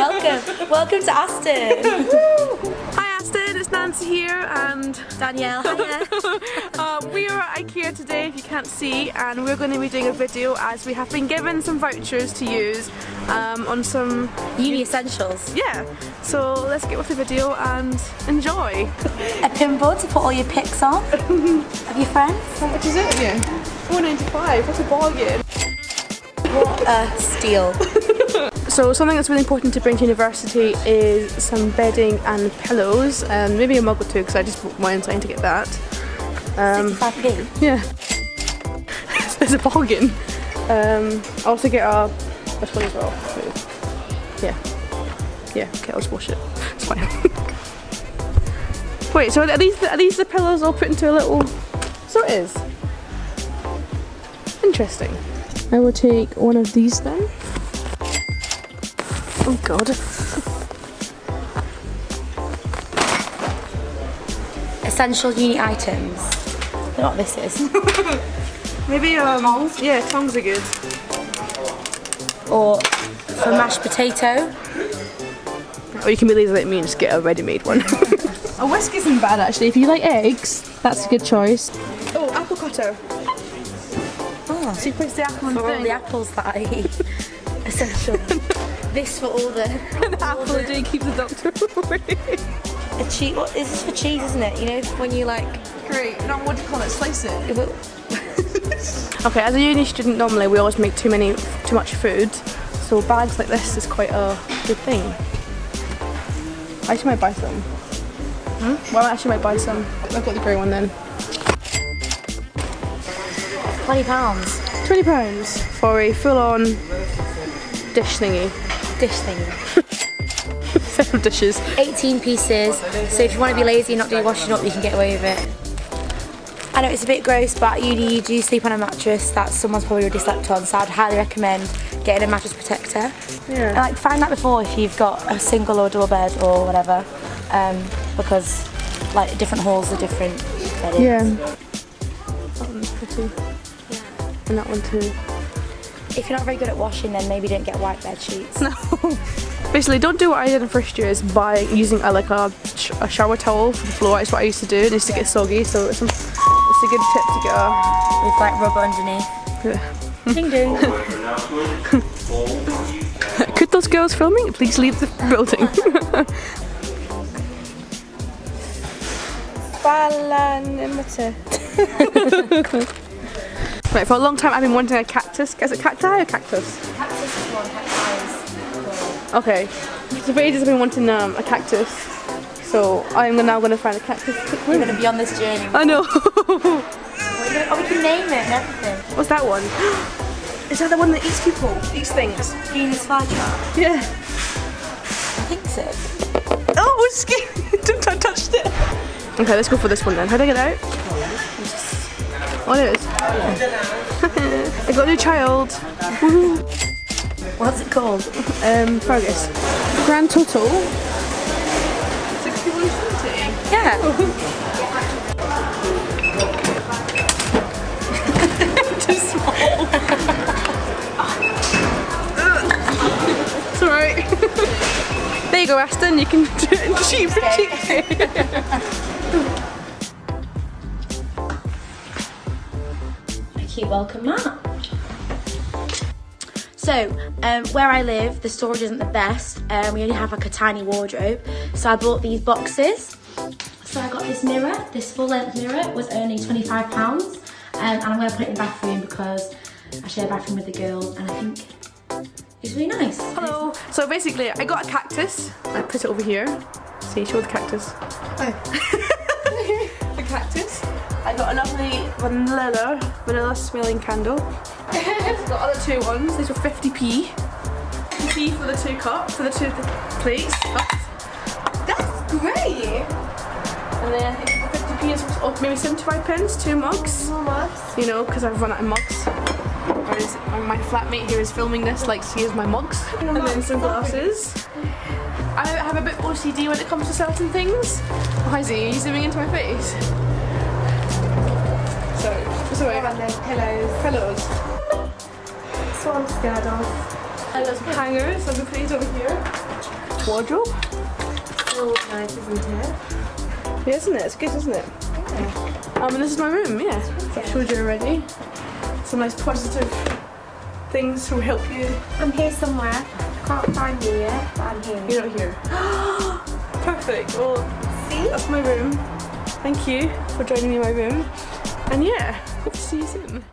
Welcome to Aston. Hi Aston, it's Nancy here and Danielle, hiya. We are at IKEA today, if you can't see, and we're going to be doing a video as we have been given some vouchers to use on some uni essentials. Yeah, so let's get with the video and enjoy. A pinboard to put all your pics on of your friends. How much is it again? £4.95, that's a bargain. What a steal. So something that's really important to bring to university is some bedding and pillows, and maybe a mug or two because I just bought mine, so I need to get that. 65p? Yeah. It's a bargain. Also get this one as well. Yeah, okay, I'll just wash it. It's fine. Wait, so are these the pillows all put into a little... So it is. Interesting. I will take one of these then. Oh god. Essential uni items. I don't know what this is. Maybe tongs? Yeah, tongs are good. Or for mashed potato. Or you can be lazy like me and just get a ready-made one. A whisk isn't bad actually. If you like eggs, that's a good choice. Oh, apple cutter. Oh, so you place the apple on for all the apples that I eat. Essential. This for all the... An apple a day keeps the doctor away. A cheese... What is this for cheese, isn't it? You know, when you like... Great. No, what do you call it? Slice it. Okay, as a uni student normally we always make too much food. So bags like this is quite a good thing. I actually might buy some. Well, I actually might buy some. I've got the grey one then. £20. £20 for a full-on dish thingy. Dish thingy. Several dishes. 18 pieces, so if you want to be lazy and not do washing up, you can get away with it. I know it's a bit gross, but at uni you do sleep on a mattress that someone's probably already slept on, so I'd highly recommend getting a mattress protector. Yeah. And like find that before if you've got a single or double bed or whatever, because like different halls are different beddings. Yeah. That one's pretty. Yeah. And that one too. If you're not very good at washing, then maybe don't get white bed sheets. No. Basically, don't do what I did in first year, is by using a shower towel for the floor. It's what I used to do. It used to get soggy, so it's a good tip to get with like rubber underneath. Yeah. Ding ding. Could those girls filming please leave the building? Right, for a long time I've been wanting a cactus. Is it cacti or cactus? Cactus is one, cacti. Okay. So for ages I've been wanting a cactus. So I'm now going to find a cactus. We're going to be on this journey. I know. Oh, we can name it and everything. What's that one? Is that the one that eats people? Eats things? Venus flytrap? Yeah. I think so. Oh, it's scary. I touched it. Okay, let's go for this one then. How do I get out? Oh, there it is. I got a new child. Woohoo. What's it called? Fergus. Grand total. 61.70. Yeah. Too small. It's alright. There you go, Aston. You can do it cheap. Cute welcome mat. So, where I live, the storage isn't the best. We only have like a tiny wardrobe. So I bought these boxes. So I got this mirror, this full-length mirror was only £25. And I'm going to put it in the bathroom because I share a bathroom with the girls and I think it's really nice. Hello. So basically, I got a cactus. I put it over here. See, show the cactus. The cactus. I got a lovely vanilla smelling candle. I've got other two ones. These were 50p. 50p for the two cups, for the two plates. That's great. And then I think 50p is maybe 75 pence, 2 mugs. More mugs. You know, because I've run out of mugs. Whereas my flatmate who is filming this likes to use my mugs. And then some glasses. I have a bit OCD when it comes to certain things. Why is he zooming into my face? Sorry. And then Pillows. That's what I'm scared of. And there's hangers, I've been putting these over here. wardrobe. So nice, isn't it? Yeah, isn't it? It's good, isn't it? Yeah. And this is my room, yeah. I've showed you already. Some nice positive things to help you. I'm here somewhere. Can't find you yet, but I'm here. You're not here. Perfect. Well, See? that's my room. Thank you for joining me in my room. And yeah, hope to see you soon.